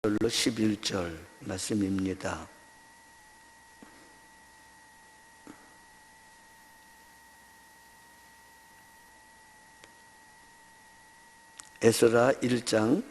11절 말씀입니다. 에스라 1장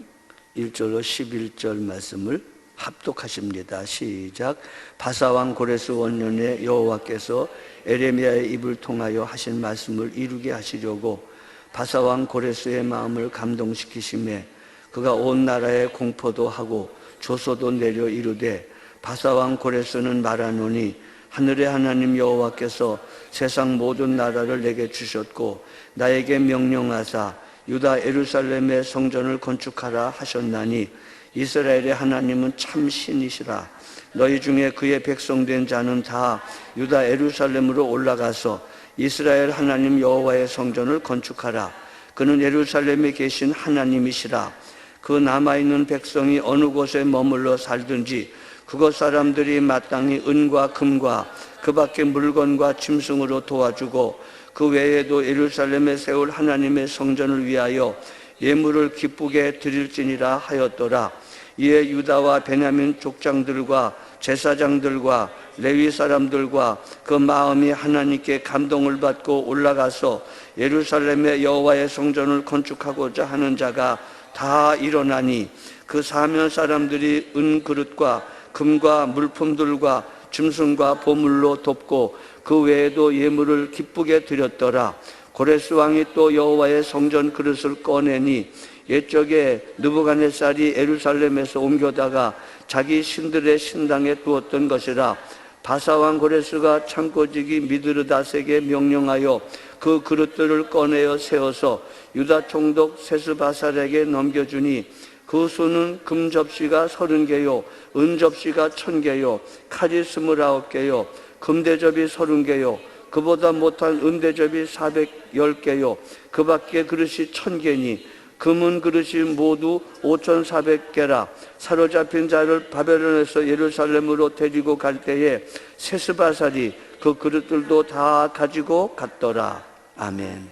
1절로 11절 말씀을 합독하십니다. 시작. 바사왕 고레스 원년에 여호와께서 에레미야의 입을 통하여 하신 말씀을 이루게 하시려고 바사왕 고레스의 마음을 감동시키심에 그가 온 나라에 공포도 하고 조소도 내려 이르되 바사왕 고레스는 말하노니 하늘의 하나님 여호와께서 세상 모든 나라를 내게 주셨고 나에게 명령하사 유다 예루살렘의 성전을 건축하라 하셨나니 이스라엘의 하나님은 참 신이시라. 너희 중에 그의 백성된 자는 다 유다 예루살렘으로 올라가서 이스라엘 하나님 여호와의 성전을 건축하라. 그는 예루살렘에 계신 하나님이시라. 그 남아있는 백성이 어느 곳에 머물러 살든지 그곳 사람들이 마땅히 은과 금과 그 밖의 물건과 짐승으로 도와주고 그 외에도 예루살렘에 세울 하나님의 성전을 위하여 예물을 기쁘게 드릴지니라 하였더라. 이에 유다와 베냐민 족장들과 제사장들과 레위 사람들과 그 마음이 하나님께 감동을 받고 올라가서 예루살렘의 여호와의 성전을 건축하고자 하는 자가 다 일어나니 그 사면 사람들이 은 그릇과 금과 물품들과 짐승과 보물로 돕고 그 외에도 예물을 기쁘게 드렸더라. 고레스 왕이 또 여호와의 성전 그릇을 꺼내니 옛적에 느부갓네살이 예루살렘에서 옮겨다가 자기 신들의 신당에 두었던 것이라. 바사왕 고레스가 창고지기 미드르닷에게 명령하여 그 그릇들을 꺼내어 세워서 유다 총독 세스바살에게 넘겨주니 그 수는 금 접시가 30개요 은 접시가 1000개요 칼이 29개요 금대접이 30개요 그보다 못한 은대접이 410개요 그 밖에 그릇이 1000개니 금은 그릇이 모두 5400개라. 사로잡힌 자를 바벨론에서 예루살렘으로 데리고 갈 때에 세스바살이 그 그릇들도 다 가지고 갔더라. 아멘.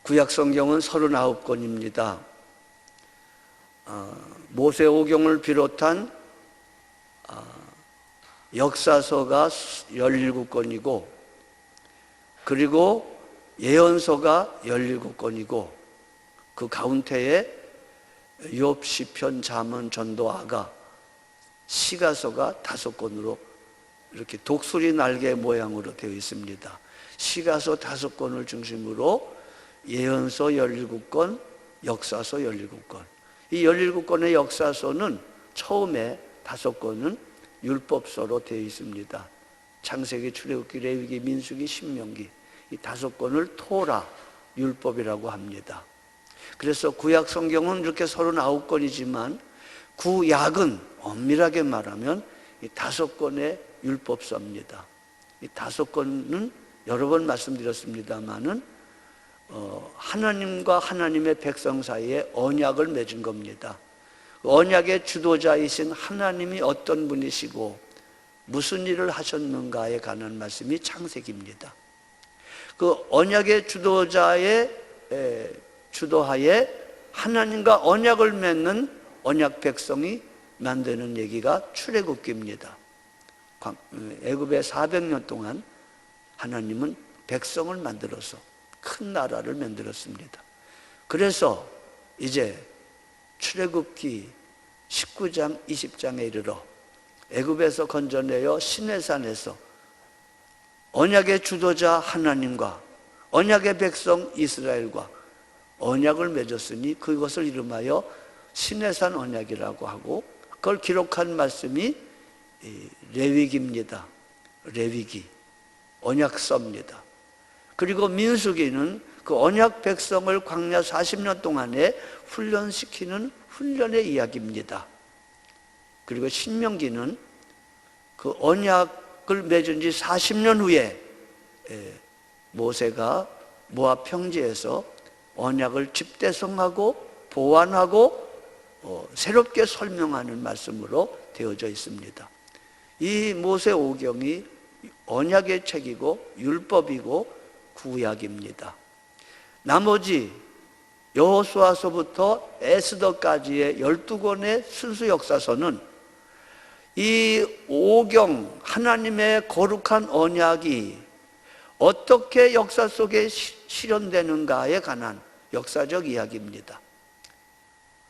구약 성경은 39권입니다. 모세오경을 비롯한 역사서가 17권이고 그리고 예언서가 17권이고 그 가운데에 욥, 시편, 잠언, 전도아가 시가서가 5권으로 이렇게 독수리 날개 모양으로 되어 있습니다. 시가서 5권을 중심으로 예언서 17권, 역사서 17권. 이 17권의 역사서는 처음에 5권은 율법서로 되어 있습니다. 창세기, 출애굽기, 레위기, 민수기, 신명기 이 5권을 토라, 율법이라고 합니다. 그래서 구약 성경은 이렇게 39권이지만 구약은 엄밀하게 말하면 이 5권의 율법서입니다. 이 5권은 여러 번 말씀드렸습니다마는 하나님과 하나님의 백성 사이에 언약을 맺은 겁니다. 언약의 주도자이신 하나님이 어떤 분이시고 무슨 일을 하셨는가에 관한 말씀이 창세기입니다. 그 언약의 주도자의 주도하에 하나님과 언약을 맺는 언약 백성이 만드는 얘기가 출애굽기입니다. 애굽에 400년 동안 하나님은 백성을 만들어서 큰 나라를 만들었습니다. 그래서 이제 출애굽기 19장 20장에 이르러 애굽에서 건져내어 시내산에서 언약의 주도자 하나님과 언약의 백성 이스라엘과 언약을 맺었으니 그것을 이름하여 시내산 언약이라고 하고 그걸 기록한 말씀이 레위기입니다. 레위기, 언약서입니다. 그리고 민수기는 그 언약 백성을 광야 40년 동안에 훈련시키는 훈련의 이야기입니다. 그리고 신명기는 그 언약을 맺은 지 40년 후에 모세가 모압 평지에서 언약을 집대성하고 보완하고 새롭게 설명하는 말씀으로 되어져 있습니다. 이 모세오경이 언약의 책이고 율법이고 구약입니다. 나머지 여호수아서부터 에스더까지의 12권의 순수 역사서는 이 오경, 하나님의 거룩한 언약이 어떻게 역사 속에 실현되는가에 관한 역사적 이야기입니다.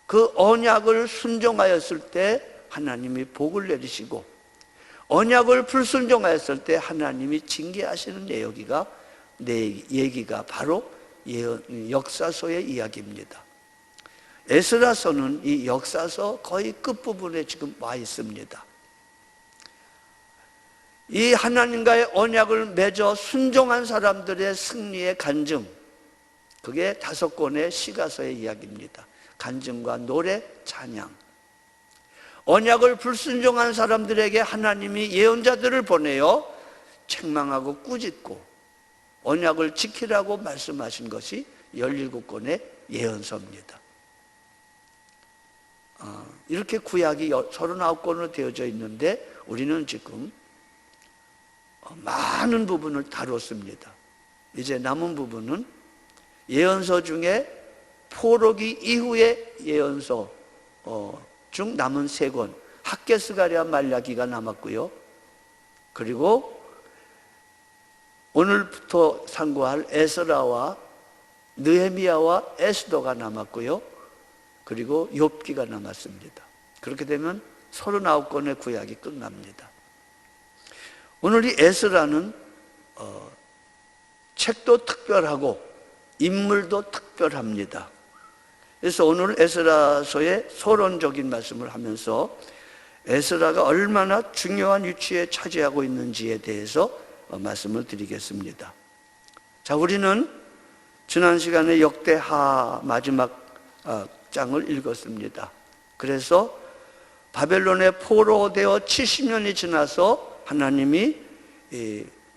그 언약을 순종하였을 때 하나님이 복을 내리시고, 언약을 불순종하였을 때 하나님이 징계하시는 얘기가 바로 역사서의 이야기입니다. 에스라서는 이 역사서 거의 끝부분에 지금 와 있습니다. 이 하나님과의 언약을 맺어 순종한 사람들의 승리의 간증, 그게 5권의 시가서의 이야기입니다. 간증과 노래, 찬양. 언약을 불순종한 사람들에게 하나님이 예언자들을 보내어 책망하고 꾸짖고 언약을 지키라고 말씀하신 것이 17권의 예언서입니다. 이렇게 구약이 39권으로 되어져 있는데 우리는 지금 많은 부분을 다뤘습니다. 이제 남은 부분은 예언서 중에 포로기 이후의 예언서 중 남은 3권, 학개, 스가랴, 말라기가 남았고요. 그리고 오늘부터 상고할 에스라와 느헤미야와 에스더가 남았고요. 그리고 욥기가 남았습니다. 그렇게 되면 39권의 구약이 끝납니다. 오늘 이 에스라는 책도 특별하고 인물도 특별합니다. 그래서 오늘 에스라서의 서론적인 말씀을 하면서 에스라가 얼마나 중요한 위치에 차지하고 있는지에 대해서 말씀을 드리겠습니다. 자, 우리는 지난 시간에 역대하 마지막 장을 읽었습니다. 그래서 바벨론에 포로되어 70년이 지나서 하나님이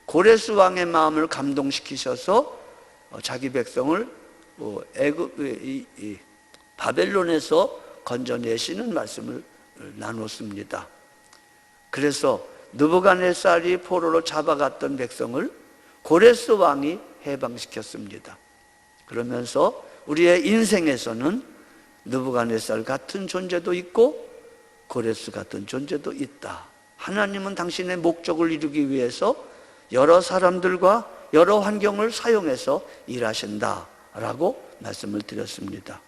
고레스 왕의 마음을 감동시키셔서 자기 백성을 바벨론에서 건져내시는 말씀을 나눴습니다. 그래서 느부갓네살이 포로로 잡아갔던 백성을 고레스 왕이 해방시켰습니다. 그러면서 우리의 인생에서는 느부갓네살 같은 존재도 있고 고레스 같은 존재도 있다. 하나님은 당신의 목적을 이루기 위해서 여러 사람들과 여러 환경을 사용해서 일하신다라고 말씀을 드렸습니다.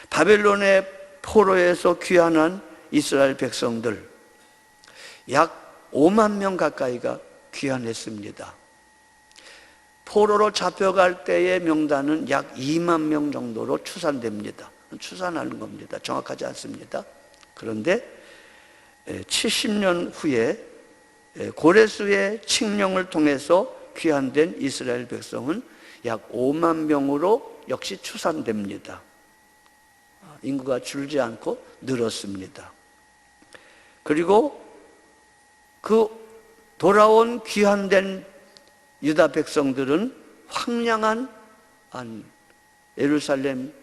바벨론의 포로에서 귀환한 이스라엘 백성들 약 5만 명 가까이가 귀환했습니다. 포로로 잡혀갈 때의 명단은 약 2만 명 정도로 추산됩니다. 추산하는 겁니다. 정확하지 않습니다. 그런데 70년 후에 고레스의 칙령을 통해서 귀환된 이스라엘 백성은 약 5만 명으로 역시 추산됩니다. 인구가 줄지 않고 늘었습니다. 그리고 그 돌아온 귀환된 유다 백성들은 황량한 예루살렘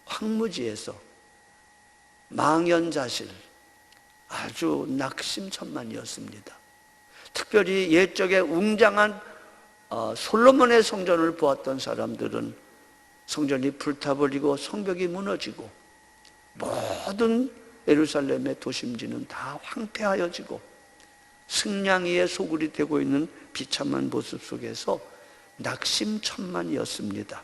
황무지에서 망연자실, 아주 낙심천만이었습니다. 특별히 옛적에 웅장한 솔로몬의 성전을 보았던 사람들은 성전이 불타버리고 성벽이 무너지고 모든 예루살렘의 도심지는 다 황폐하여지고 승냥이의 소굴이 되고 있는 비참한 모습 속에서 낙심천만이었습니다.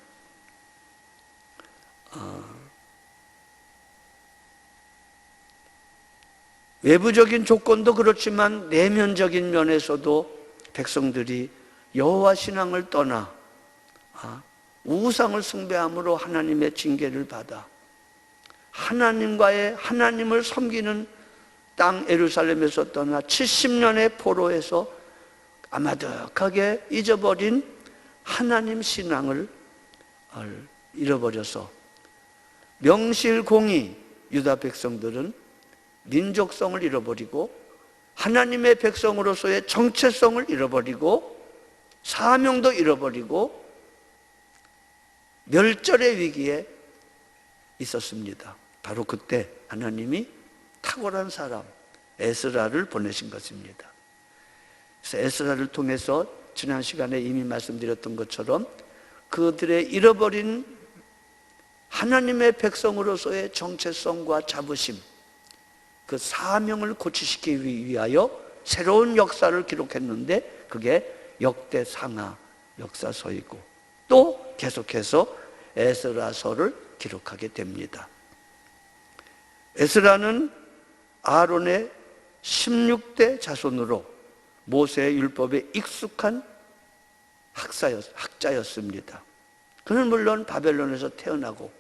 외부적인 조건도 그렇지만 내면적인 면에서도 백성들이 여호와 신앙을 떠나 우상을 숭배함으로 하나님의 징계를 받아 하나님을 섬기는 땅 예루살렘에서 떠나 70년의 포로에서 아마득하게 잊어버린 하나님 신앙을 잃어버려서 명실공히 유다 백성들은 민족성을 잃어버리고 하나님의 백성으로서의 정체성을 잃어버리고 사명도 잃어버리고 멸절의 위기에 있었습니다. 바로 그때 하나님이 탁월한 사람 에스라를 보내신 것입니다. 그래서 에스라를 통해서 지난 시간에 이미 말씀드렸던 것처럼 그들의 잃어버린 하나님의 백성으로서의 정체성과 자부심, 그 사명을 고취시키기 위하여 새로운 역사를 기록했는데 그게 역대상하 역사서이고 또 계속해서 에스라서를 기록하게 됩니다. 에스라는 아론의 16대 자손으로 모세의 율법에 익숙한 학자였습니다. 그는 물론 바벨론에서 태어나고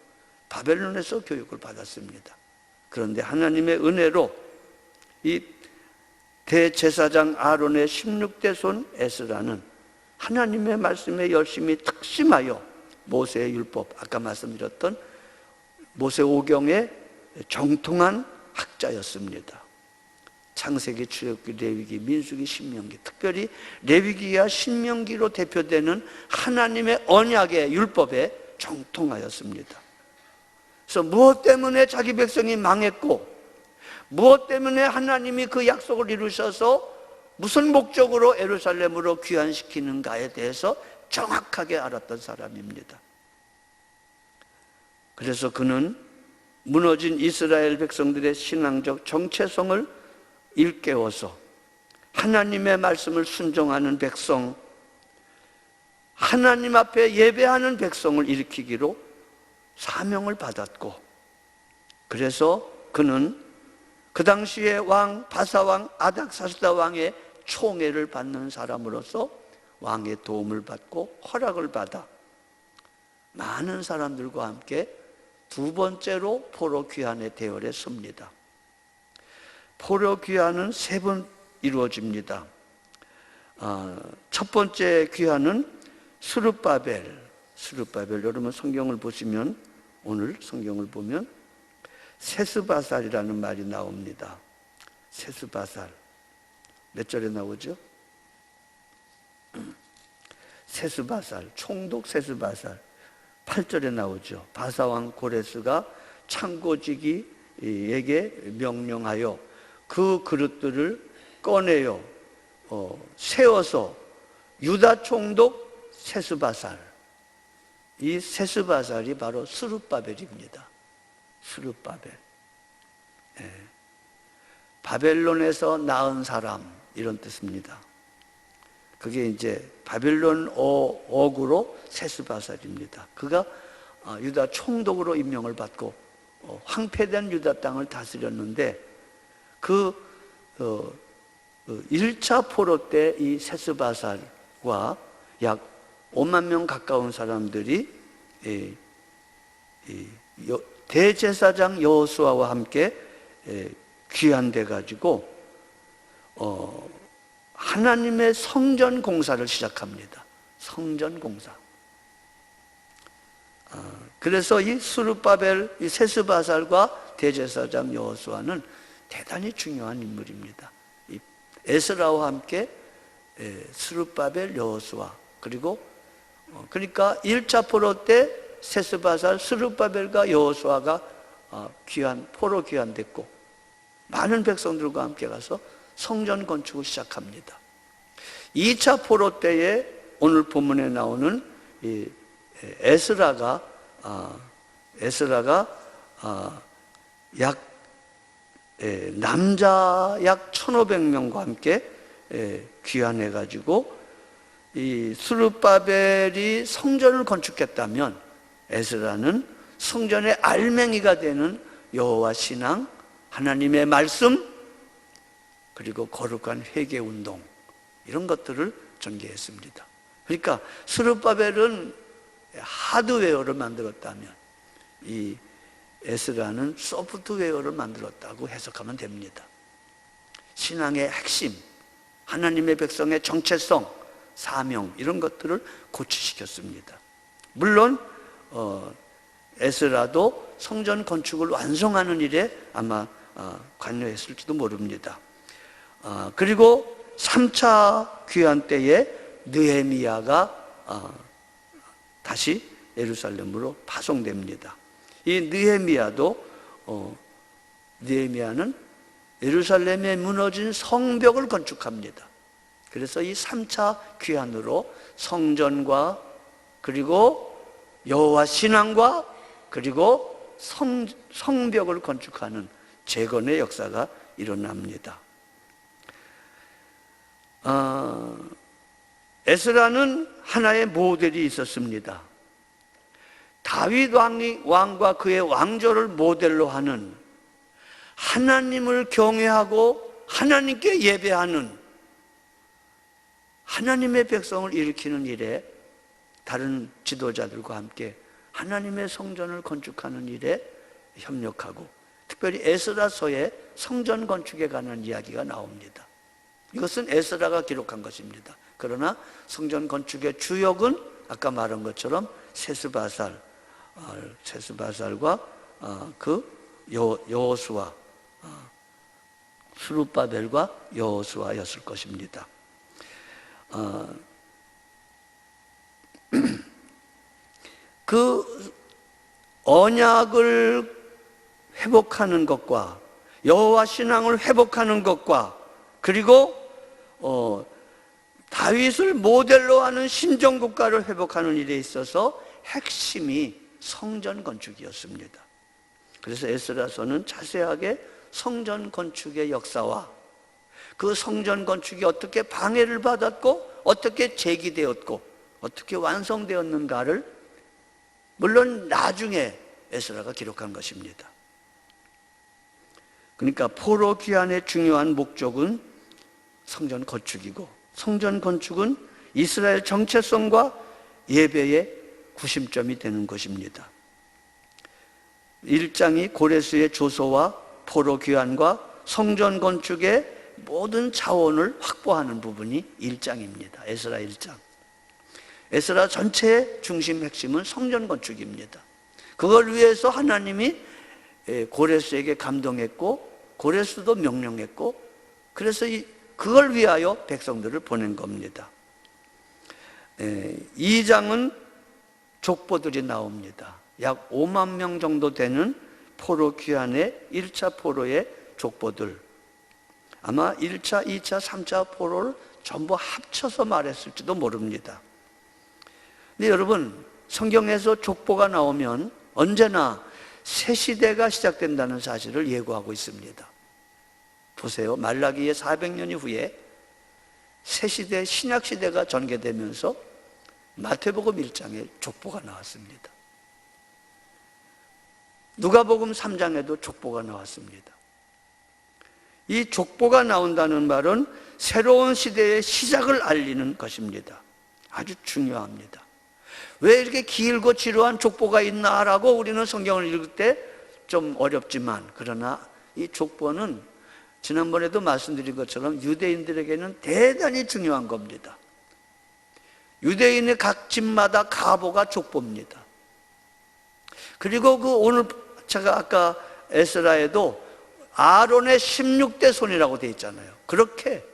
바벨론에서 교육을 받았습니다. 그런데 하나님의 은혜로 이 대제사장 아론의 16대 손 에스라는 하나님의 말씀에 열심히 특심하여 모세의 율법, 아까 말씀드렸던 모세오경의 정통한 학자였습니다. 창세기, 출애굽기, 레위기, 민수기, 신명기, 특별히 레위기와 신명기로 대표되는 하나님의 언약의 율법에 정통하였습니다. 그래서 무엇 때문에 자기 백성이 망했고 무엇 때문에 하나님이 그 약속을 이루셔서 무슨 목적으로 예루살렘으로 귀환시키는가에 대해서 정확하게 알았던 사람입니다. 그래서 그는 무너진 이스라엘 백성들의 신앙적 정체성을 일깨워서 하나님의 말씀을 순종하는 백성, 하나님 앞에 예배하는 백성을 일으키기로 사명을 받았고, 그래서 그는 그 당시에 왕 바사왕 아닥사스다 왕의 총애를 받는 사람으로서 왕의 도움을 받고 허락을 받아 많은 사람들과 함께 두 번째로 포로 귀환의 대열에 섭니다. 포로 귀환은 세 번 이루어집니다. 첫 번째 귀환은 스룹바벨, 여러분 성경을 보시면, 오늘 성경을 보면 세스바살이라는 말이 나옵니다. 세스바살 몇 절에 나오죠? 세스바살, 총독 세스바살 8절에 나오죠. 바사왕 고레스가 창고지기에게 명령하여 그 그릇들을 꺼내어 세워서 유다 총독 세스바살, 이 세스바살이 바로 스룹바벨입니다. 스룹바벨. 바벨론에서 낳은 사람, 이런 뜻입니다. 그게 이제 바벨론 어구로 세스바살입니다. 그가 유다 총독으로 임명을 받고 황폐된 유다 땅을 다스렸는데 그 1차 포로 때 이 세스바살과 약 5만 명 가까운 사람들이 대제사장 여호수아와 함께 귀환돼 가지고 하나님의 성전 공사를 시작합니다. 성전 공사. 그래서 이 스룹바벨, 이 세스바살과 대제사장 여호수아는 대단히 중요한 인물입니다. 이 에스라와 함께 스룹바벨, 여호수아, 그리고 그러니까 1차 포로 때 세스바살, 스룹바벨과 여호수아가 포로 귀환됐고 많은 백성들과 함께 가서 성전 건축을 시작합니다. 2차 포로 때에 오늘 본문에 나오는 이 에스라가 남자 약 1,500명과 함께 귀환해 가지고 이 스룹바벨이 성전을 건축했다면 에스라는 성전의 알맹이가 되는 여호와 신앙, 하나님의 말씀, 그리고 거룩한 회개 운동, 이런 것들을 전개했습니다. 그러니까 스룹바벨은 하드웨어를 만들었다면 이 에스라는 소프트웨어를 만들었다고 해석하면 됩니다. 신앙의 핵심, 하나님의 백성의 정체성, 사명, 이런 것들을 고취시켰습니다. 물론 에스라도 성전 건축을 완성하는 일에 아마 관여했을지도 모릅니다. 그리고 3차 귀환 때에 느헤미야가 다시 예루살렘으로 파송됩니다. 이 느헤미야는 예루살렘에 무너진 성벽을 건축합니다. 그래서 이 3차 귀환으로 성전과 그리고 여호와 신앙과 그리고 성벽을 건축하는 재건의 역사가 일어납니다. 에스라는 하나의 모델이 있었습니다. 다윗 왕과 그의 왕조를 모델로 하는, 하나님을 경외하고 하나님께 예배하는, 하나님의 백성을 일으키는 일에 다른 지도자들과 함께 하나님의 성전을 건축하는 일에 협력하고, 특별히 에스라서에 성전 건축에 관한 이야기가 나옵니다. 이것은 에스라가 기록한 것입니다. 그러나 성전 건축의 주역은 아까 말한 것처럼 세스바살과 그 여호수아, 스룹바벨과 여호수아였을 것입니다. 그 언약을 회복하는 것과 여호와 신앙을 회복하는 것과 그리고 다윗을 모델로 하는 신정국가를 회복하는 일에 있어서 핵심이 성전 건축이었습니다. 그래서 에스라서는 자세하게 성전 건축의 역사와 그 성전 건축이 어떻게 방해를 받았고 어떻게 재기되었고 어떻게 완성되었는가를 물론 나중에 에스라가 기록한 것입니다. 그러니까 포로 귀환의 중요한 목적은 성전 건축이고, 성전 건축은 이스라엘 정체성과 예배의 구심점이 되는 것입니다. 1장이 고레스의 조소와 포로 귀환과 성전 건축의 모든 자원을 확보하는 부분이 1장입니다. 에스라 1장. 에스라 전체의 중심 핵심은 성전 건축입니다. 그걸 위해서 하나님이 고레스에게 감동했고 고레스도 명령했고, 그래서 그걸 위하여 백성들을 보낸 겁니다. 2장은 족보들이 나옵니다. 약 5만 명 정도 되는 포로 귀환의 1차 포로의 족보들, 아마 1차, 2차, 3차 포로를 전부 합쳐서 말했을지도 모릅니다. 근데 여러분, 성경에서 족보가 나오면 언제나 새 시대가 시작된다는 사실을 예고하고 있습니다. 보세요. 말라기의 400년 후에 새 시대, 신약 시대가 전개되면서 마태복음 1장에 족보가 나왔습니다. 누가복음 3장에도 족보가 나왔습니다. 이 족보가 나온다는 말은 새로운 시대의 시작을 알리는 것입니다. 아주 중요합니다. 왜 이렇게 길고 지루한 족보가 있나라고 우리는 성경을 읽을 때 좀 어렵지만, 그러나 이 족보는 지난번에도 말씀드린 것처럼 유대인들에게는 대단히 중요한 겁니다. 유대인의 각 집마다 가보가 족보입니다. 그리고 오늘 제가 아까 에스라에도 아론의 16대 손이라고 되어 있잖아요. 그렇게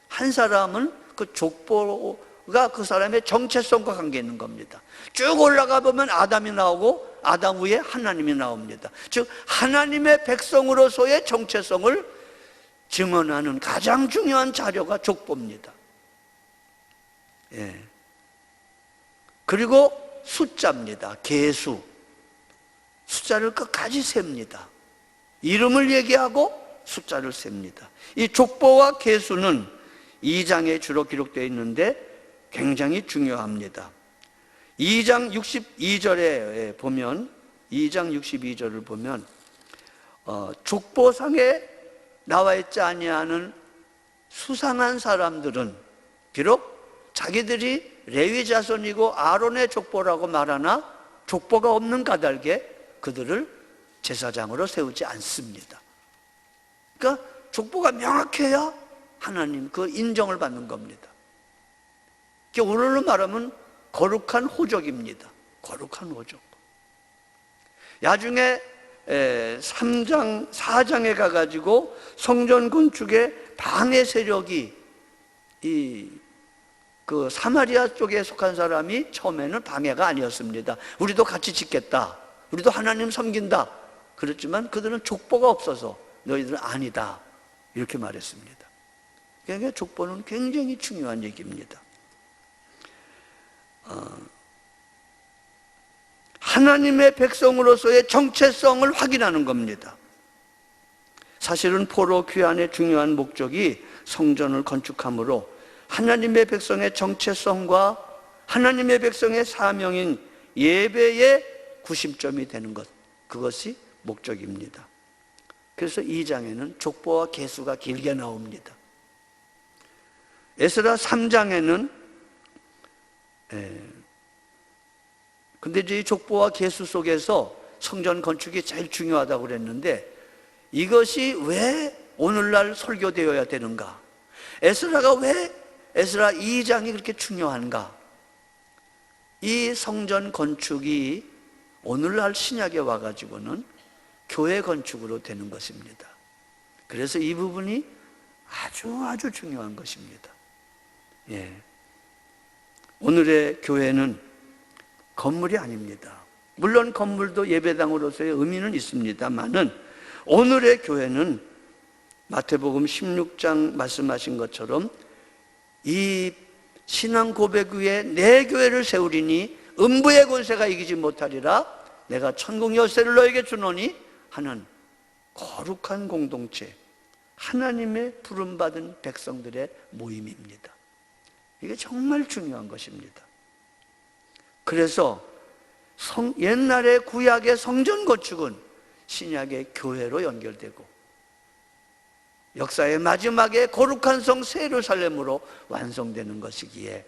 한 사람은 그 족보가 그 사람의 정체성과 관계 있는 겁니다. 쭉 올라가 보면 아담이 나오고 아담 위에 하나님이 나옵니다. 즉 하나님의 백성으로서의 정체성을 증언하는 가장 중요한 자료가 족보입니다. 예. 그리고 숫자입니다. 계수. 숫자를 끝까지 셉니다. 이름을 얘기하고 숫자를 셉니다. 이 족보와 계수는 2장에 주로 기록되어 있는데 굉장히 중요합니다. 2장 62절에 보면, 2장 62절을 보면 족보상에 나와 있지 아니하는 수상한 사람들은 비록 자기들이 레위 자손이고 아론의 족보라고 말하나 족보가 없는 까닭에 그들을 제사장으로 세우지 않습니다. 그러니까 족보가 명확해야 하나님 그 인정을 받는 겁니다. 오늘로 말하면 거룩한 호족입니다. 거룩한 호족. 나중에 3장, 4장에 가가지고 성전 건축의 방해 세력이 그 사마리아 쪽에 속한 사람이 처음에는 방해가 아니었습니다. 우리도 같이 짓겠다. 우리도 하나님 섬긴다. 그렇지만 그들은 족보가 없어서 너희들은 아니다. 이렇게 말했습니다. 그러니까 족보는 굉장히 중요한 얘기입니다. 하나님의 백성으로서의 정체성을 확인하는 겁니다. 사실은 포로 귀환의 중요한 목적이 성전을 건축함으로 하나님의 백성의 정체성과 하나님의 백성의 사명인 예배의 구심점이 되는 것, 그것이 목적입니다. 그래서 2장에는 족보와 계수가 길게 나옵니다. 에스라 3장에는 근데 이제 이 족보와 계수 속에서 성전 건축이 제일 중요하다고 그랬는데, 이것이 왜 오늘날 설교되어야 되는가? 에스라가 왜 에스라 2장이 그렇게 중요한가? 이 성전 건축이 오늘날 신약에 와가지고는 교회 건축으로 되는 것입니다. 그래서 이 부분이 아주 중요한 것입니다. 예. 오늘의 교회는 건물이 아닙니다. 물론 건물도 예배당으로서의 의미는 있습니다만은, 오늘의 교회는 마태복음 16장 말씀하신 것처럼 이 신앙 고백 위에 내 교회를 세우리니 음부의 권세가 이기지 못하리라, 내가 천국 열쇠를 너에게 주노니 하는 거룩한 공동체, 하나님의 부름받은 백성들의 모임입니다. 이게 정말 중요한 것입니다. 그래서 옛날의 구약의 성전 건축은 신약의 교회로 연결되고, 역사의 마지막에 거룩한 성 새 예루살렘으로 완성되는 것이기에,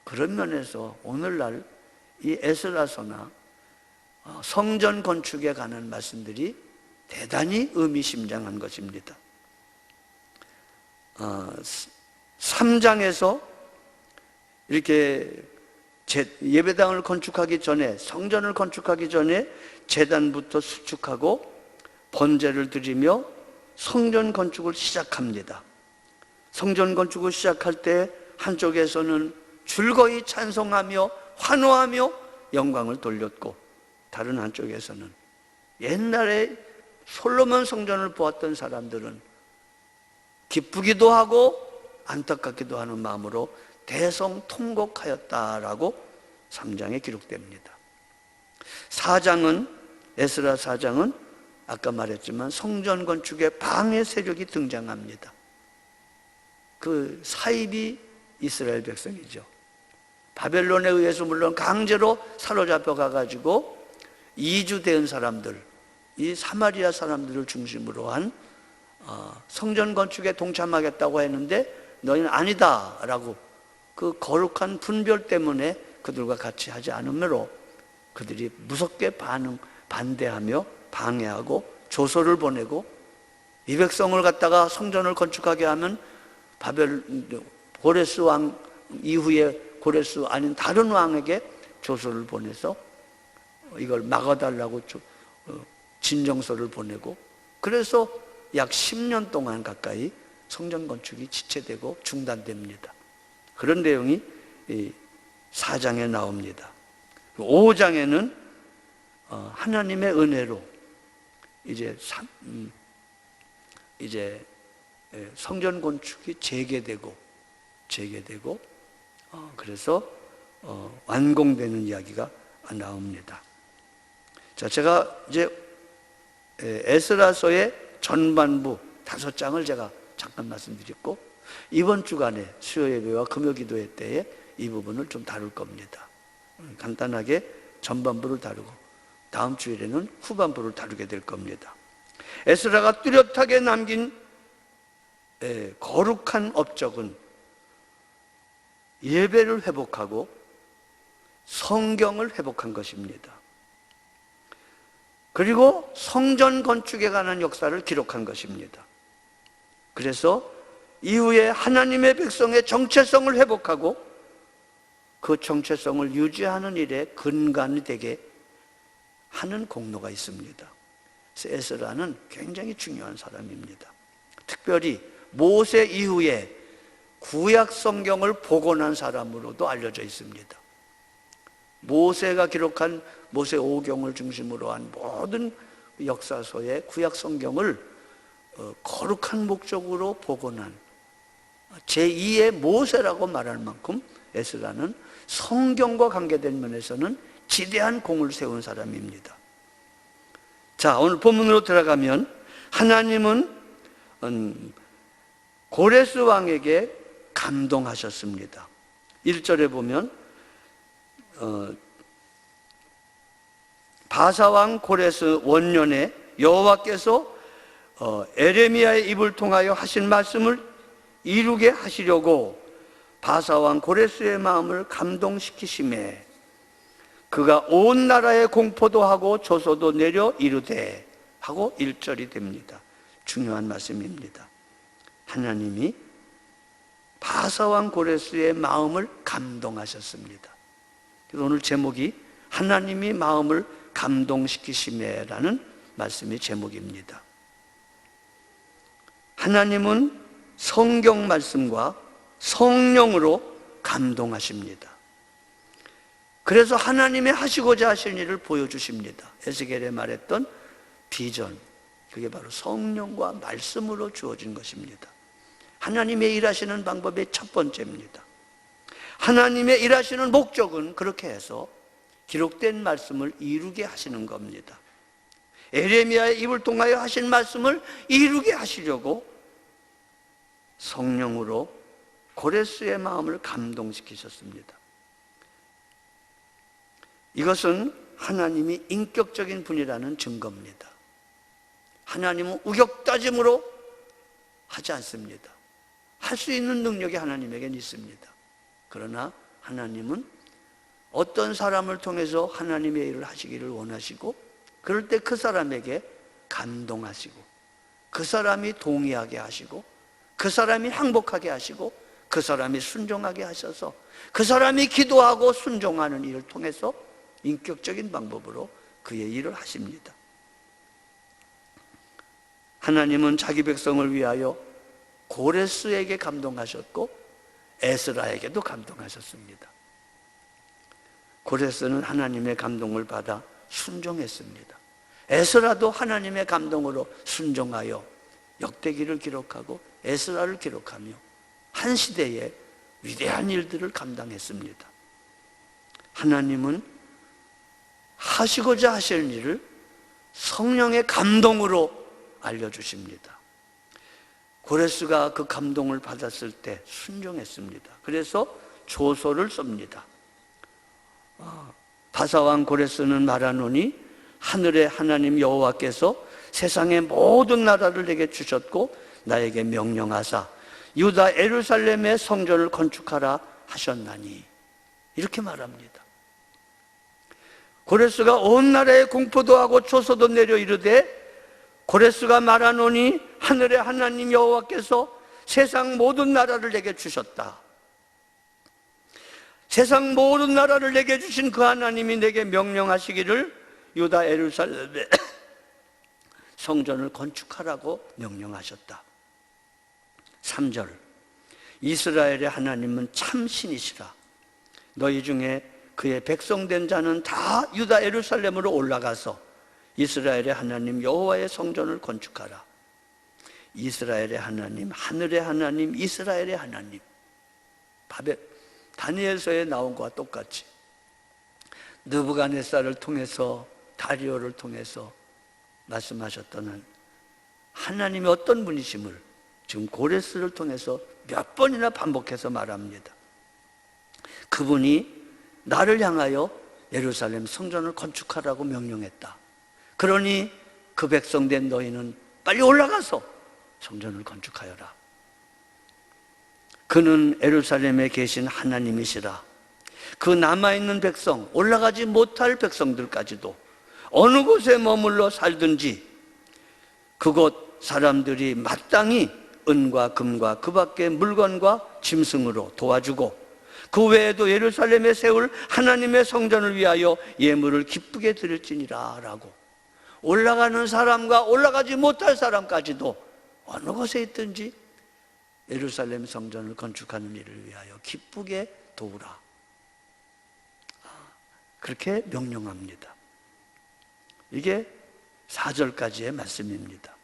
그런 면에서 오늘날 이 에스라서나 성전 건축에 관한 말씀들이 대단히 의미심장한 것입니다. 3장에서 이렇게 예배당을 건축하기 전에, 성전을 건축하기 전에 제단부터 수축하고 번제를 드리며 성전 건축을 시작합니다. 성전 건축을 시작할 때 한쪽에서는 즐거이 찬송하며 환호하며 영광을 돌렸고, 다른 한쪽에서는 옛날에 솔로몬 성전을 보았던 사람들은 기쁘기도 하고 안타깝기도 하는 마음으로 대성통곡하였다라고 3장에 기록됩니다. 4장은, 에스라 4장은 아까 말했지만 성전 건축의 방해 세력이 등장합니다. 그 사입이 이스라엘 백성이죠. 바벨론에 의해서 물론 강제로 사로잡혀 가가지고 이주된 사람들, 이 사마리아 사람들을 중심으로 한 성전 건축에 동참하겠다고 했는데 너희는 아니다 라고, 그 거룩한 분별 때문에 그들과 같이 하지 않으므로 그들이 무섭게 반대하며 방해하고 조서를 보내고, 이 백성을 갖다가 성전을 건축하게 하면 고레스 왕 이후에 고레스 아닌 다른 왕에게 조서를 보내서 이걸 막아달라고 진정서를 보내고, 그래서 약 10년 동안 가까이 성전 건축이 지체되고 중단됩니다. 그런 내용이 4장에 나옵니다. 5장에는 하나님의 은혜로 이제 성전 건축이 재개되고 그래서 완공되는 이야기가 나옵니다. 자, 제가 이제 에스라서의 전반부 5장을 제가 잠깐 말씀드렸고, 이번 주간에 수요 예배와 금요 기도회 때에 이 부분을 좀 다룰 겁니다. 간단하게 전반부를 다루고 다음 주일에는 후반부를 다루게 될 겁니다. 에스라가 뚜렷하게 남긴 거룩한 업적은 예배를 회복하고 성경을 회복한 것입니다. 그리고 성전 건축에 관한 역사를 기록한 것입니다. 그래서 이후에 하나님의 백성의 정체성을 회복하고 그 정체성을 유지하는 일에 근간이 되게 하는 공로가 있습니다. 그래서 에스라는 굉장히 중요한 사람입니다. 특별히 모세 이후에 구약 성경을 복원한 사람으로도 알려져 있습니다. 모세가 기록한 모세 오경을 중심으로 한 모든 역사서의 구약 성경을 거룩한 목적으로 복원한 제2의 모세라고 말할 만큼 에스라는 성경과 관계된 면에서는 지대한 공을 세운 사람입니다. 자, 오늘 본문으로 들어가면 하나님은 고레스 왕에게 감동하셨습니다. 1절에 보면 바사왕 고레스 원년에 여호와께서 에레미야의 입을 통하여 하신 말씀을 이루게 하시려고 바사왕 고레스의 마음을 감동시키심에 그가 온 나라에 공포도 하고 조소도 내려 이르되 하고 1절이 됩니다. 중요한 말씀입니다. 하나님이 바사왕 고레스의 마음을 감동하셨습니다. 그래서 오늘 제목이 하나님이 마음을 감동시키심에라는 말씀이 제목입니다. 하나님은 성경 말씀과 성령으로 감동하십니다. 그래서 하나님이 하시고자 하신 일을 보여주십니다. 에스겔에 말했던 비전, 그게 바로 성령과 말씀으로 주어진 것입니다. 하나님의 일하시는 방법의 첫 번째입니다. 하나님의 일하시는 목적은 그렇게 해서 기록된 말씀을 이루게 하시는 겁니다. 에레미야의 입을 통하여 하신 말씀을 이루게 하시려고 성령으로 고레스의 마음을 감동시키셨습니다. 이것은 하나님이 인격적인 분이라는 증거입니다. 하나님은 우격다짐으로 하지 않습니다. 할 수 있는 능력이 하나님에겐 있습니다. 그러나 하나님은 어떤 사람을 통해서 하나님의 일을 하시기를 원하시고, 그럴 때 그 사람에게 감동하시고, 그 사람이 동의하게 하시고, 그 사람이 항복하게 하시고, 그 사람이 순종하게 하셔서 그 사람이 기도하고 순종하는 일을 통해서 인격적인 방법으로 그의 일을 하십니다. 하나님은 자기 백성을 위하여 고레스에게 감동하셨고 에스라에게도 감동하셨습니다. 고레스는 하나님의 감동을 받아 순종했습니다. 에스라도 하나님의 감동으로 순종하여 역대기를 기록하고 에스라를 기록하며 한 시대에 위대한 일들을 감당했습니다. 하나님은 하시고자 하실 일을 성령의 감동으로 알려주십니다. 고레스가 그 감동을 받았을 때 순종했습니다. 그래서 조서를 씁니다. 바사왕 고레스는 말하노니 하늘의 하나님 여호와께서 세상의 모든 나라를 내게 주셨고 나에게 명령하사 유다 예루살렘의 성전을 건축하라 하셨나니, 이렇게 말합니다. 고레스가 온 나라에 공포도 하고 조소도 내려 이르되 고레스가 말하노니 하늘의 하나님 여호와께서 세상 모든 나라를 내게 주셨다. 세상 모든 나라를 내게 주신 그 하나님이 내게 명령하시기를 유다 예루살렘에 성전을 건축하라고 명령하셨다. 3절, 이스라엘의 하나님은 참 신이시라. 너희 중에 그의 백성된 자는 다 유다 예루살렘으로 올라가서 이스라엘의 하나님 여호와의 성전을 건축하라. 이스라엘의 하나님, 하늘의 하나님, 이스라엘의 하나님. 다니엘서에 나온 것과 똑같이 느부갓네살을 통해서, 다리오를 통해서 말씀하셨던 하나님이 어떤 분이심을 지금 고레스를 통해서 몇 번이나 반복해서 말합니다. 그분이 나를 향하여 예루살렘 성전을 건축하라고 명령했다. 그러니 그 백성된 너희는 빨리 올라가서 성전을 건축하여라. 그는 예루살렘에 계신 하나님이시라. 그 남아있는 백성, 올라가지 못할 백성들까지도 어느 곳에 머물러 살든지 그곳 사람들이 마땅히 은과 금과 그 밖의 물건과 짐승으로 도와주고, 그 외에도 예루살렘에 세울 하나님의 성전을 위하여 예물을 기쁘게 드릴지니라 라고, 올라가는 사람과 올라가지 못할 사람까지도 어느 곳에 있든지 예루살렘 성전을 건축하는 일을 위하여 기쁘게 도우라, 그렇게 명령합니다. 이게 4절까지의 말씀입니다.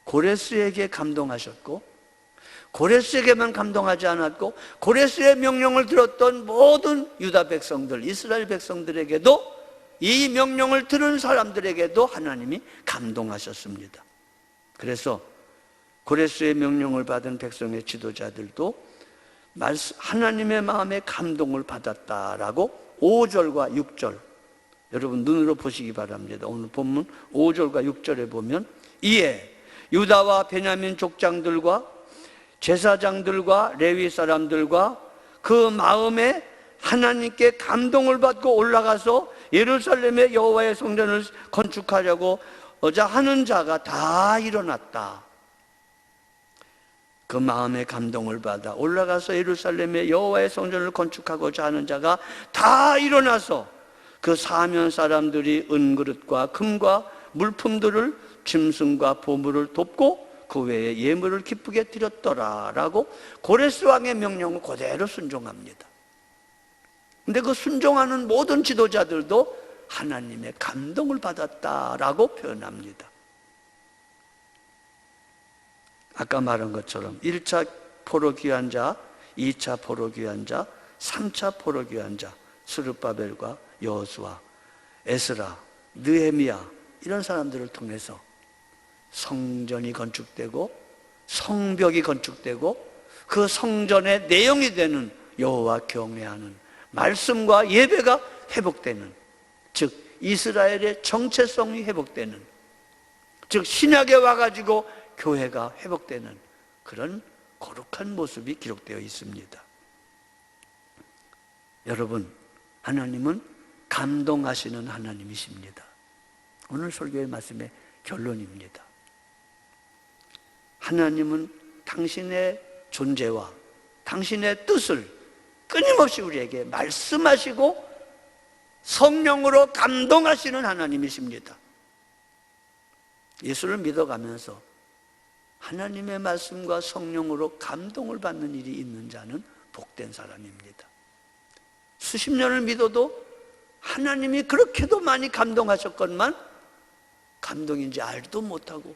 고레스에게 감동하셨고 고레스에게만 감동하지 않았고 고레스의 명령을 들었던 모든 유다 백성들, 이스라엘 백성들에게도, 이 명령을 들은 사람들에게도 하나님이 감동하셨습니다. 그래서 고레스의 명령을 받은 백성의 지도자들도 하나님의 마음에 감동을 받았다라고 5절과 6절, 여러분 눈으로 보시기 바랍니다. 오늘 본문 5절과 6절에 보면, 이에 유다와 베냐민 족장들과 제사장들과 레위 사람들과 그 마음에 하나님께 감동을 받고 올라가서 예루살렘의 여호와의 성전을 건축하려고 하는 자가 다 일어났다. 그 마음에 감동을 받아 올라가서 예루살렘의 여호와의 성전을 건축하고자 하는 자가 다 일어나서 그 사면 사람들이 은그릇과 금과 물품들을, 짐승과 보물을 돕고 그 외에 예물을 기쁘게 드렸더라라고 고레스 왕의 명령을 그대로 순종합니다. 근데 그 순종하는 모든 지도자들도 하나님의 감동을 받았다라고 표현합니다. 아까 말한 것처럼 1차 포로 귀환 자, 2차 포로 귀환 자, 3차 포로 귀환 자, 스룹바벨과 여호수아, 에스라, 느헤미야, 이런 사람들을 통해서 성전이 건축되고 성벽이 건축되고 그 성전의 내용이 되는 여호와 경외하는 말씀과 예배가 회복되는, 즉 이스라엘의 정체성이 회복되는, 즉 신약에 와가지고 교회가 회복되는 그런 거룩한 모습이 기록되어 있습니다. 여러분, 하나님은 감동하시는 하나님이십니다. 오늘 설교의 말씀의 결론입니다. 하나님은 당신의 존재와 당신의 뜻을 끊임없이 우리에게 말씀하시고 성령으로 감동하시는 하나님이십니다. 예수를 믿어가면서 하나님의 말씀과 성령으로 감동을 받는 일이 있는 자는 복된 사람입니다. 수십 년을 믿어도 하나님이 그렇게도 많이 감동하셨건만 감동인지 알지도 못하고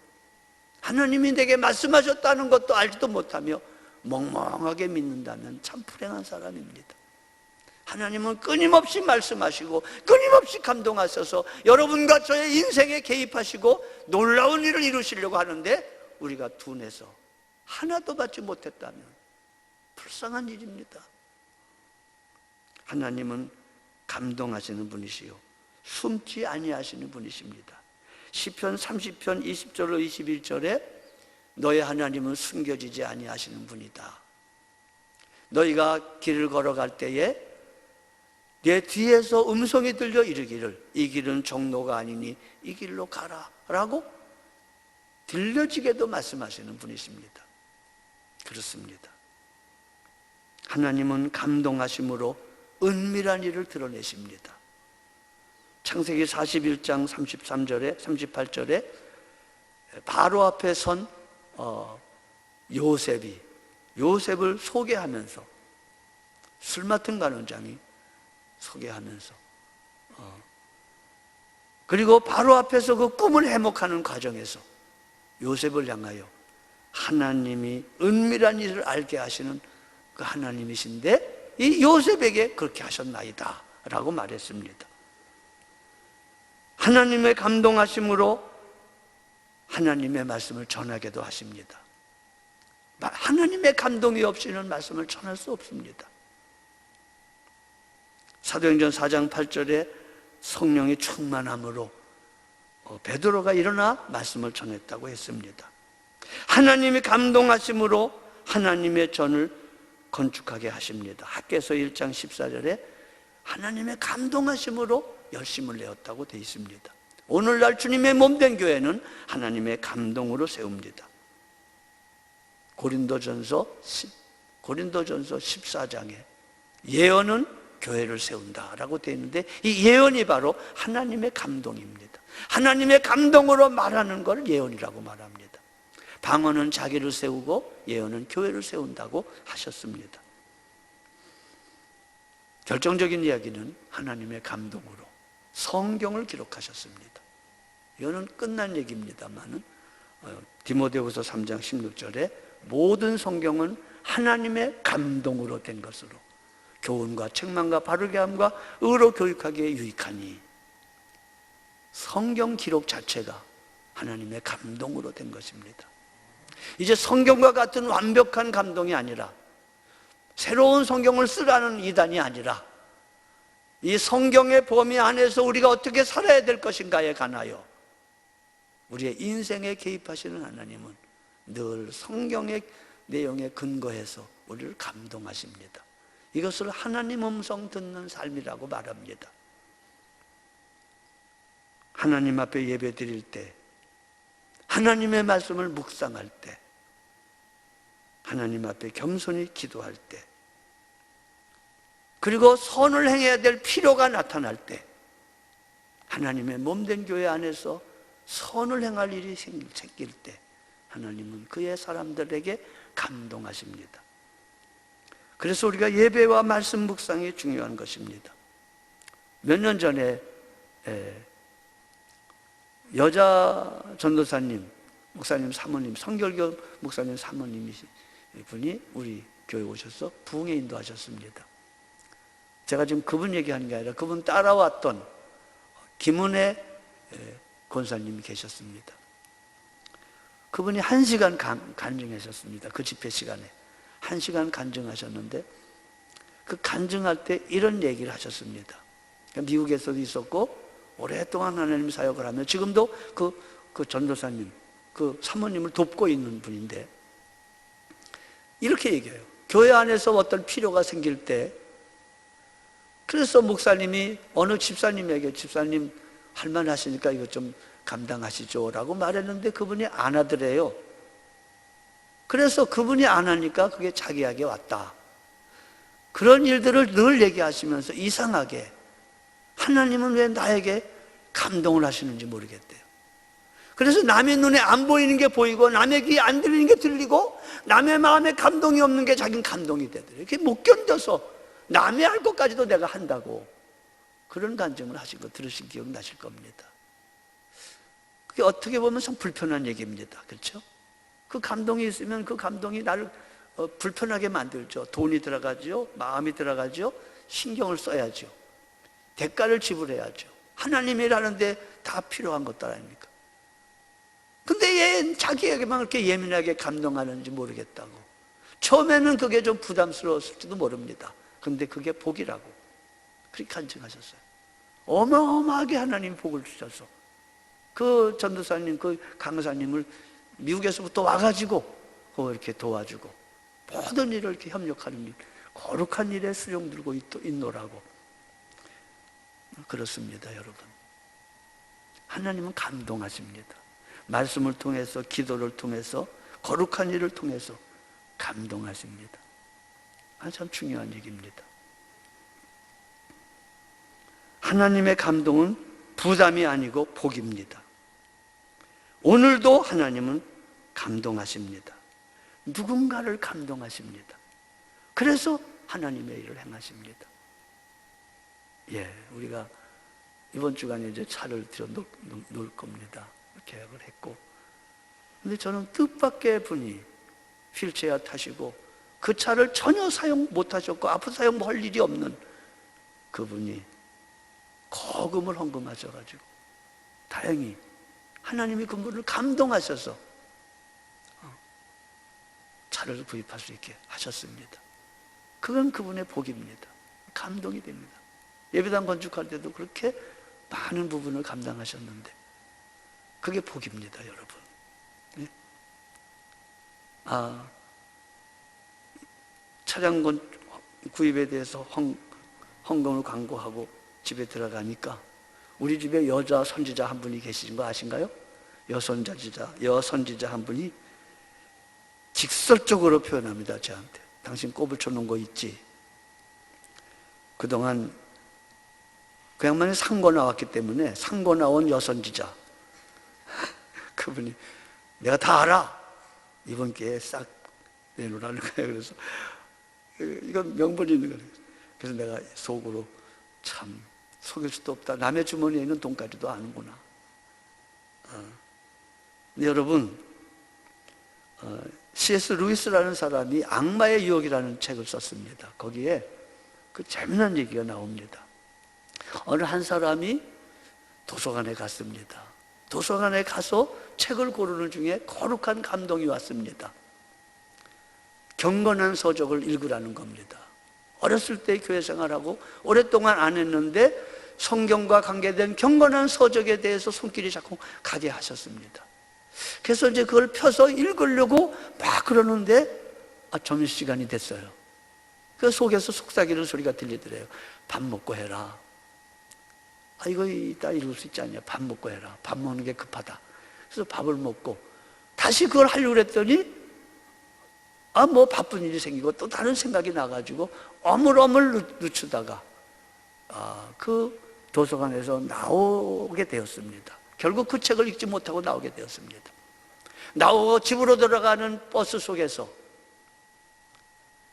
하나님이 내게 말씀하셨다는 것도 알지도 못하며 멍멍하게 믿는다면 참 불행한 사람입니다. 하나님은 끊임없이 말씀하시고 끊임없이 감동하셔서 여러분과 저의 인생에 개입하시고 놀라운 일을 이루시려고 하는데 우리가 둔해서 하나도 받지 못했다면 불쌍한 일입니다. 하나님은 감동하시는 분이시요 숨지 아니하시는 분이십니다. 시편 30편 20절로 21절에 너의 하나님은 숨겨지지 아니하시는 분이다. 너희가 길을 걸어갈 때에 내 뒤에서 음성이 들려 이르기를 이 길은 정로가 아니니 이 길로 가라 라고 들려지게도 말씀하시는 분이십니다. 그렇습니다. 하나님은 감동하심으로 은밀한 일을 드러내십니다. 창세기 41장 33절에 38절에 바로 앞에 선 요셉을 소개하면서, 술 맡은 관원장이 소개하면서 그리고 바로 앞에서 그 꿈을 해목하는 과정에서 요셉을 향하여 하나님이 은밀한 일을 알게 하시는 그 하나님이신데 이 요셉에게 그렇게 하셨나이다 라고 말했습니다. 하나님의 감동하심으로 하나님의 말씀을 전하게도 하십니다. 하나님의 감동이 없이는 말씀을 전할 수 없습니다. 사도행전 4장 8절에 성령이 충만함으로 베드로가 일어나 말씀을 전했다고 했습니다. 하나님이 감동하심으로 하나님의 전을 건축하게 하십니다. 학개서 1장 14절에 하나님의 감동하심으로 열심을 내었다고 되어 있습니다. 오늘날 주님의 몸된 교회는 하나님의 감동으로 세웁니다. 고린도전서 14장에 예언은 교회를 세운다라고 되어 있는데 이 예언이 바로 하나님의 감동입니다. 하나님의 감동으로 말하는 걸 예언이라고 말합니다. 방언은 자기를 세우고 예언은 교회를 세운다고 하셨습니다. 결정적인 이야기는 하나님의 감동으로 성경을 기록하셨습니다. 이거는 끝난 얘기입니다만 디모데후서 3장 16절에 모든 성경은 하나님의 감동으로 된 것으로 교훈과 책망과 바르게 함과 의로 교육하기에 유익하니, 성경 기록 자체가 하나님의 감동으로 된 것입니다. 이제 성경과 같은 완벽한 감동이 아니라, 새로운 성경을 쓰라는 이단이 아니라, 이 성경의 범위 안에서 우리가 어떻게 살아야 될 것인가에 관하여 우리의 인생에 개입하시는 하나님은 늘 성경의 내용에 근거해서 우리를 감동하십니다. 이것을 하나님 음성 듣는 삶이라고 말합니다. 하나님 앞에 예배 드릴 때, 하나님의 말씀을 묵상할 때, 하나님 앞에 겸손히 기도할 때, 그리고 선을 행해야 될 필요가 나타날 때, 하나님의 몸된 교회 안에서 선을 행할 일이 생길 때 하나님은 그의 사람들에게 감동하십니다. 그래서 우리가 예배와 말씀 묵상이 중요한 것입니다. 몇 년 전에 여자 전도사님, 목사님 사모님, 성결교 목사님 사모님이신 분이 우리 교회 오셔서 부흥회 인도하셨습니다. 제가 지금 그분 얘기하는 게 아니라 그분 따라왔던 김은혜 권사님이 계셨습니다. 그분이 1시간 간증하셨습니다. 그 집회 시간에 1시간 간증하셨는데, 그 간증할 때 이런 얘기를 하셨습니다. 미국에서도 있었고 오랫동안 하나님 사역을 하며 지금도 그 전도사님, 그 사모님을 돕고 있는 분인데, 이렇게 얘기해요. 교회 안에서 어떤 필요가 생길 때, 그래서 목사님이 어느 집사님에게 집사님 할만하시니까 이거 좀 감당하시죠 라고 말했는데 그분이 안 하더래요. 그래서 그분이 안 하니까 그게 자기에게 왔다. 그런 일들을 늘 얘기하시면서 이상하게 하나님은 왜 나에게 감동을 하시는지 모르겠대요. 그래서 남의 눈에 안 보이는 게 보이고 남의 귀에 안 들리는 게 들리고 남의 마음에 감동이 없는 게 자기는 감동이 되더래요. 그게 못 견뎌서 남의 할 것까지도 내가 한다고, 그런 간증을 하신 거 들으신 기억 나실 겁니다. 그게 어떻게 보면 참 불편한 얘기입니다. 그렇죠? 그 감동이 있으면 그 감동이 나를 불편하게 만들죠. 돈이 들어가죠, 마음이 들어가죠, 신경을 써야죠, 대가를 지불해야죠. 하나님이라는데 다 필요한 것들 아닙니까? 근데 얘 자기에게만 그렇게 예민하게 감동하는지 모르겠다고. 처음에는 그게 좀 부담스러웠을지도 모릅니다. 근데 그게 복이라고 그렇게 간증하셨어요. 어마어마하게 하나님 복을 주셔서 그 전도사님, 그 강사님을 미국에서부터 와가지고 이렇게 도와주고 모든 일을 이렇게 협력하는 일, 거룩한 일에 수용 들고 있노라고. 그렇습니다, 여러분. 하나님은 감동하십니다. 말씀을 통해서, 기도를 통해서, 거룩한 일을 통해서 감동하십니다. 참 중요한 얘기입니다. 하나님의 감동은 부담이 아니고 복입니다. 오늘도 하나님은 감동하십니다. 누군가를 감동하십니다. 그래서 하나님의 일을 행하십니다. 우리가 이번 주간에 이제 차를 들여 놓을 겁니다. 계약을 했고, 근데 저는 뜻밖의 분이 휠체어 타시고 그 차를 전혀 사용 못 하셨고 앞으로 사용할 일이 없는 그분이 거금을 헌금하셔가지고 다행히 하나님이 그분을 감동하셔서 차를 구입할 수 있게 하셨습니다. 그건 그분의 복입니다. 감동이 됩니다. 예배당 건축할 때도 그렇게 많은 부분을 감당하셨는데 그게 복입니다, 여러분. 네? 차량 구입에 대해서 헌금을 광고하고 집에 들어가니까 우리 집에 여자 선지자 한 분이 계신 거 아신가요? 여선지자 한 분이 직설적으로 표현합니다, 저한테. 당신 꼽을 쳐놓은 거 있지? 그동안 그 양반이 상고 나왔기 때문에 상고 나온 여선지자 그분이 내가 다 알아, 이번 기회에 싹 내놓으라는 거예요. 그래서 이건 명분이 있는 거예요. 그래서 내가 속으로 참 속일 수도 없다, 남의 주머니에 있는 돈까지도 아는구나. 근데 여러분, C.S. 루이스라는 사람이 악마의 유혹이라는 책을 썼습니다. 거기에 그 재미난 얘기가 나옵니다. 어느 한 사람이 도서관에 갔습니다. 도서관에 가서 책을 고르는 중에 거룩한 감동이 왔습니다. 경건한 서적을 읽으라는 겁니다. 어렸을 때 교회 생활하고 오랫동안 안 했는데 성경과 관계된 경건한 서적에 대해서 손길이 자꾸 가게 하셨습니다. 그래서 이제 그걸 펴서 읽으려고 막 그러는데 점심시간이 됐어요. 그 속에서 속삭이는 소리가 들리더래요. 밥 먹고 해라. 이거 이따 읽을 수 있지 않냐. 밥 먹고 해라. 밥 먹는 게 급하다. 그래서 밥을 먹고 다시 그걸 하려고 그랬더니 뭐 바쁜 일이 생기고 또 다른 생각이 나가지고 어물어물 늦추다가 그 도서관에서 나오게 되었습니다. 결국 그 책을 읽지 못하고 나오게 되었습니다. 나오고 집으로 들어가는 버스 속에서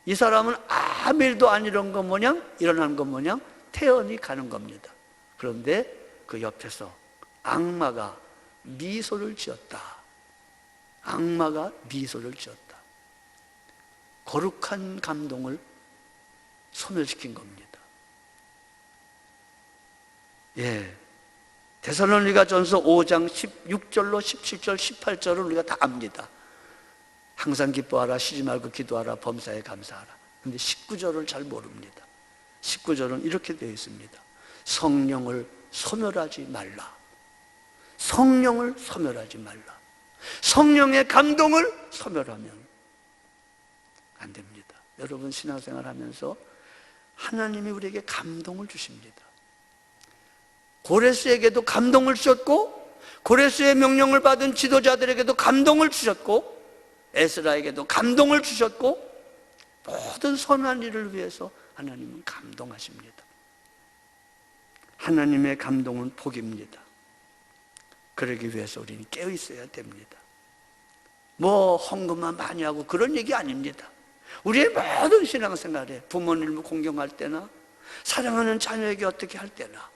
이 사람은 아무 일도 안 일어난 것 모양 태연히 가는 겁니다. 그런데 그 옆에서 악마가 미소를 지었다. 악마가 미소를 지었다. 거룩한 감동을 소멸시킨 겁니다. 데살로니가전서 5장 16절로 17절 18절을 우리가 다 압니다. 항상 기뻐하라, 쉬지 말고 기도하라, 범사에 감사하라. 근데 19절을 잘 모릅니다. 19절은 이렇게 되어 있습니다. 성령을 소멸하지 말라. 성령을 소멸하지 말라. 성령의 감동을 소멸하면 안 됩니다. 여러분 신앙생활 하면서 하나님이 우리에게 감동을 주십니다. 고레스에게도 감동을 주셨고 고레스의 명령을 받은 지도자들에게도 감동을 주셨고 에스라에게도 감동을 주셨고 모든 선한 일을 위해서 하나님은 감동하십니다. 하나님의 감동은 복입니다. 그러기 위해서 우리는 깨어 있어야 됩니다. 헌금만 많이 하고 그런 얘기 아닙니다. 우리의 모든 신앙생활에 부모님을 공경할 때나 사랑하는 자녀에게 어떻게 할 때나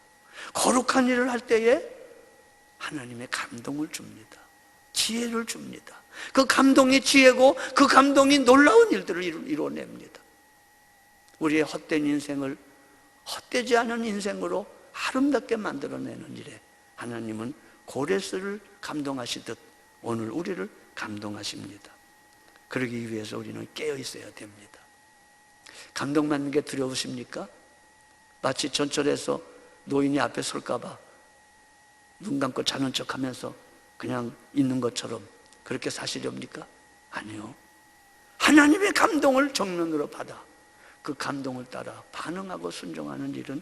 거룩한 일을 할 때에 하나님의 감동을 줍니다. 지혜를 줍니다. 그 감동이 지혜고 그 감동이 놀라운 일들을 이루어냅니다. 우리의 헛된 인생을 헛되지 않은 인생으로 아름답게 만들어내는 일에 하나님은 고레스를 감동하시듯 오늘 우리를 감동하십니다. 그러기 위해서 우리는 깨어 있어야 됩니다. 감동받는 게 두려우십니까? 마치 전철에서 노인이 앞에 설까봐 눈 감고 자는 척하면서 그냥 있는 것처럼 그렇게 사시렵니까? 아니요. 하나님의 감동을 정면으로 받아 그 감동을 따라 반응하고 순종하는 일은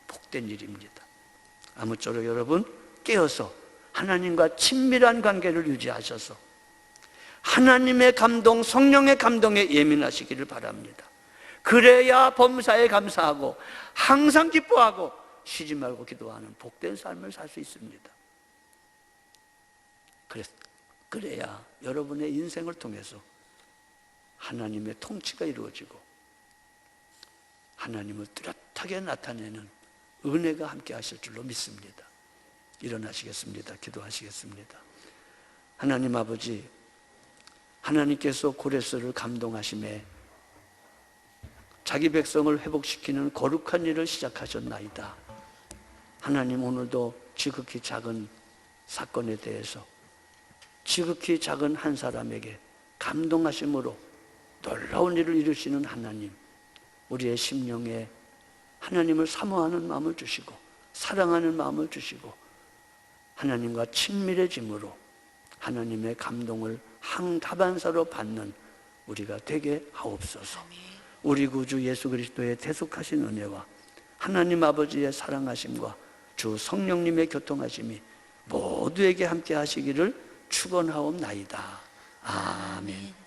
복된 일입니다. 아무쪼록 여러분 깨어서 하나님과 친밀한 관계를 유지하셔서 하나님의 감동, 성령의 감동에 예민하시기를 바랍니다. 그래야 범사에 감사하고 항상 기뻐하고 쉬지 말고 기도하는 복된 삶을 살 수 있습니다. 그래야 여러분의 인생을 통해서 하나님의 통치가 이루어지고 하나님을 뚜렷하게 나타내는 은혜가 함께 하실 줄로 믿습니다. 일어나시겠습니다. 기도하시겠습니다. 하나님 아버지, 하나님께서 고레스를 감동하심에 자기 백성을 회복시키는 거룩한 일을 시작하셨나이다. 하나님 오늘도 지극히 작은 사건에 대해서 지극히 작은 한 사람에게 감동하심으로 놀라운 일을 이루시는 하나님, 우리의 심령에 하나님을 사모하는 마음을 주시고 사랑하는 마음을 주시고 하나님과 친밀해짐으로 하나님의 감동을 항다반사로 받는 우리가 되게 하옵소서. 우리 구주 예수 그리스도의 대속하신 은혜와 하나님 아버지의 사랑하심과 주 성령님의 교통하심이 모두에게 함께 하시기를 축원하옵나이다. 아멘.